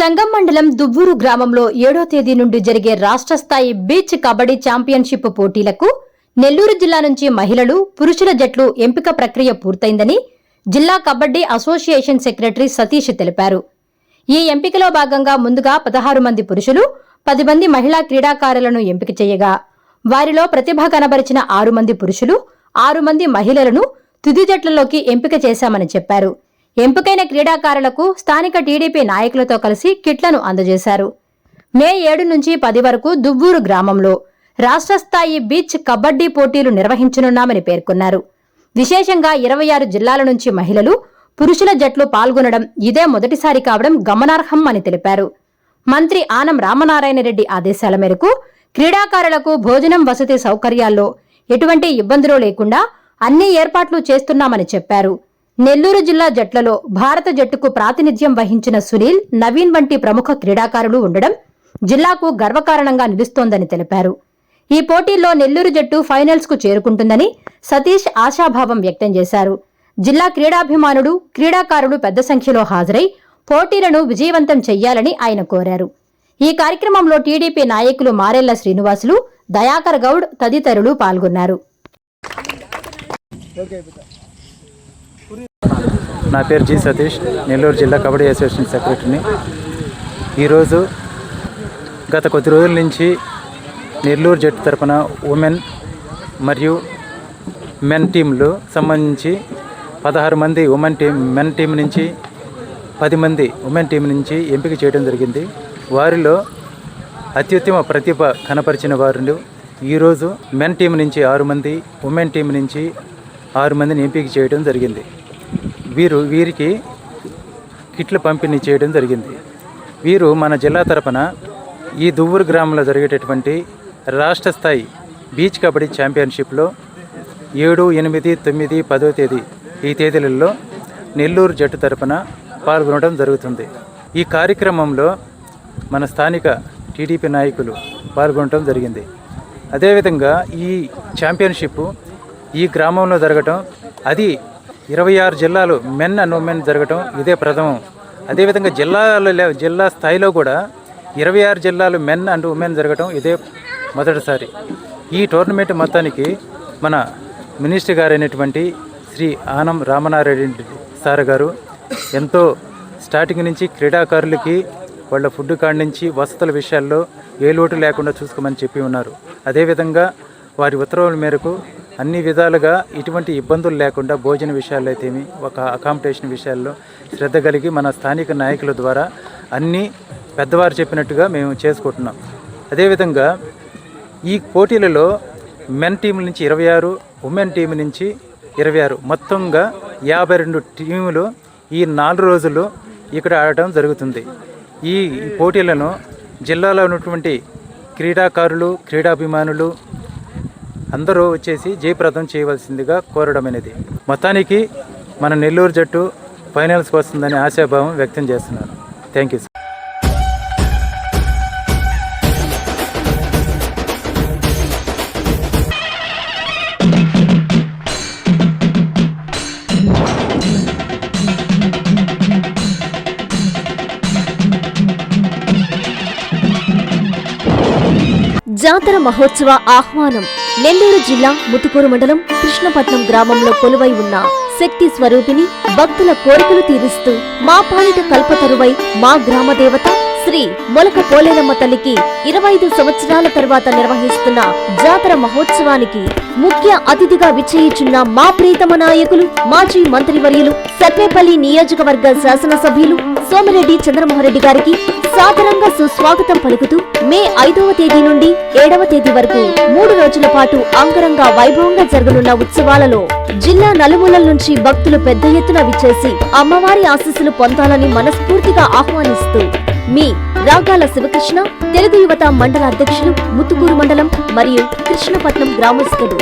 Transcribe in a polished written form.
సంగం మండలం దువ్వూరు గ్రామంలో 7వ తేదీ నుండి జరిగే రాష్ట్ర స్థాయి బీచ్ కబడ్డీ ఛాంపియన్షిప్ పోటీలకు నెల్లూరు జిల్లా నుంచి మహిళలు, పురుషుల జట్లు ఎంపిక ప్రక్రియ పూర్తయిందని జిల్లా కబడ్డీ అసోసియేషన్ సెక్రటరీ సతీష్ తెలిపారు. ఈ ఎంపికలో భాగంగా ముందుగా 16 మంది పురుషులు, 10 మంది మహిళా క్రీడాకారులను ఎంపిక చేయగా వారిలో ప్రతిభ కనబరిచిన 6 మంది పురుషులు, 6 మంది మహిళలను తుది జట్లలోకి ఎంపిక చేశామని చెప్పారు. ఎంపికైన క్రీడాకారులకు స్థానిక టీడీపీ నాయకులతో కలిసి కిట్లను అందజేశారు. మే 7 నుంచి 10 వరకు దువ్వూరు గ్రామంలో రాష్ట్ర స్థాయి బీచ్ కబడ్డీ పోటీలు నిర్వహించనున్నామని పేర్కొన్నారు. విశేషంగా 26 జిల్లాల నుంచి మహిళలు, పురుషుల జట్లు పాల్గొనడం ఇదే మొదటిసారి కావడం గమనార్హం అని తెలిపారు. మంత్రి ఆనం రామనారాయణ రెడ్డి ఆదేశాల మేరకు క్రీడాకారులకు భోజనం, వసతి సౌకర్యాల్లో ఎటువంటి ఇబ్బందులు లేకుండా అన్ని ఏర్పాట్లు చేస్తున్నామని చెప్పారు. నెల్లూరు జిల్లా జట్లలో భారత జట్టుకు ప్రాతినిధ్యం వహించిన సునీల్, నవీన్ వంటి ప్రముఖ క్రీడాకారులు ఉండడం జిల్లాకు గర్వకారణంగా నిలుస్తోందని తెలిపారు. ఈ పోటీల్లో నెల్లూరు జట్టు ఫైనల్స్ కు చేరుకుంటుందని సతీష్ ఆశాభావం వ్యక్తం చేశారు. జిల్లా క్రీడాభిమానులు, క్రీడాకారులు పెద్ద సంఖ్యలో హాజరై పోటీలను విజయవంతం చెయ్యాలని ఆయన కోరారు. ఈ కార్యక్రమంలో టీడీపీ నాయకులు మారెళ్ల శ్రీనివాసులు, దయాకర్ గౌడ్ తదితరులు పాల్గొన్నారు. నా పేరు జి సతీష్, నెల్లూరు జిల్లా కబడ్డీ అసోసియేషన్ సెక్రటరీని. ఈరోజు గత కొద్ది రోజుల నుంచి నెల్లూరు జట్టు తరపున ఉమెన్ మరియు మెన్ టీంలు సంబంధించి 16 మంది మెన్ టీం నుంచి 10 మంది ఉమెన్ టీం నుంచి ఎంపిక చేయడం జరిగింది. వారిలో అత్యుత్తమ ప్రతిభ కనపరిచిన వారు ఈరోజు మెన్ టీం నుంచి 6 మంది, ఉమెన్ టీం నుంచి 6 మందిని ఎంపిక చేయడం జరిగింది. వీరికి కిట్లు పంపిణీ చేయడం జరిగింది. వీరు మన జిల్లా తరపున ఈ దువ్వూరు గ్రామంలో జరిగేటటువంటి రాష్ట్ర స్థాయి బీచ్ కబడ్డీ ఛాంపియన్షిప్లో 7, 8, 9, 10వ తేదీ ఈ తేదీలలో నెల్లూరు జట్టు తరపున పాల్గొనడం జరుగుతుంది. ఈ కార్యక్రమంలో మన స్థానిక టీడీపీ నాయకులు పాల్గొనడం జరిగింది. అదేవిధంగా ఈ ఛాంపియన్షిప్ ఈ గ్రామంలో జరగటం, అది 26 జిల్లాలు మెన్ అండ్ ఉమెన్ జరగటం ఇదే ప్రథమం. అదేవిధంగా జిల్లా స్థాయిలో కూడా 26 జిల్లాలు మెన్ అండ్ ఉమెన్ జరగటం ఇదే మొదటిసారి. ఈ టోర్నమెంట్ మొత్తానికి మన మినిస్టర్ గారైనటువంటి శ్రీ ఆనం రామనారాయణ రెడ్డి సార్ గారు ఎంతో స్టార్టింగ్ నుంచి క్రీడాకారులకి వాళ్ళ ఫుడ్ కాడి నుంచి వసతుల విషయాల్లో ఏ లోటు లేకుండా చూసుకోమని చెప్పి ఉన్నారు. అదేవిధంగా వారి ఉత్తర్వుల మేరకు అన్ని విధాలుగా ఎటువంటి ఇబ్బందులు లేకుండా భోజన విషయాల్లో అయితేమి, ఒక అకామిడేషన్ విషయాల్లో శ్రద్ధ కలిగి మన స్థానిక నాయకుల ద్వారా అన్నీ పెద్దవారు చెప్పినట్టుగా మేము చేసుకుంటున్నాం. అదేవిధంగా ఈ పోటీలలో మెన్ టీం నుంచి 26, ఉమెన్ టీం నుంచి 26, మొత్తంగా 52 టీములు ఈ 4 రోజులు ఇక్కడ ఆడటం జరుగుతుంది. ఈ పోటీలను జిల్లాలో ఉన్నటువంటి క్రీడాకారులు, క్రీడాభిమానులు అందరూ వచ్చేసి జయప్రదం చేయవలసిందిగా కోరడం అనేది. మొత్తానికి మన నెల్లూరు జట్టు ఫైనల్స్కి వస్తుందని ఆశాభావం వ్యక్తం చేస్తున్నాను. Thank you. జాతర మహోత్సవ ఆహ్వానం. నెల్లూరు జిల్లా ముతుకూరు మండలం కృష్ణపట్నం గ్రామంలో కొలువై ఉన్న శక్తి స్వరూపిణి, భక్తుల కోరికలు తీరుస్తూ మా పాలిట కల్పతరువై మా గ్రామ దేవత శ్రీ మొలక పోలేరమ్మ తల్లికి 25 సంవత్సరాల తర్వాత నిర్వహిస్తున్న జాతర మహోత్సవానికి ముఖ్య అతిథిగా విచ్చేయుచున్న మా ప్రీతమ నాయకులు, మాజీ మంత్రివర్యులు, సర్వేపల్లి నియోజకవర్గ శాసనసభ్యులు సోమిరెడ్డి చంద్రమోహన్రెడ్డి గారికి సాదరంగా సుస్వాగతం పలుకుతూ మే 5వ తేదీ నుండి 7వ తేదీ వరకు 3 రోజుల పాటు అంగరంగ వైభవంగా జరగనున్న ఉత్సవాలలో జిల్లా నలుమూలల నుంచి భక్తులు పెద్ద ఎత్తున విచ్చేసి అమ్మవారి ఆశీస్సులు పొందాలని మనస్ఫూర్తిగా ఆహ్వానిస్తూ మీ రాగాల శివకృష్ణ, తెలుగు యువత మండల అధ్యక్షులు, ముతుకూరు మండలం మరియు కృష్ణపట్నం గ్రామస్తులు.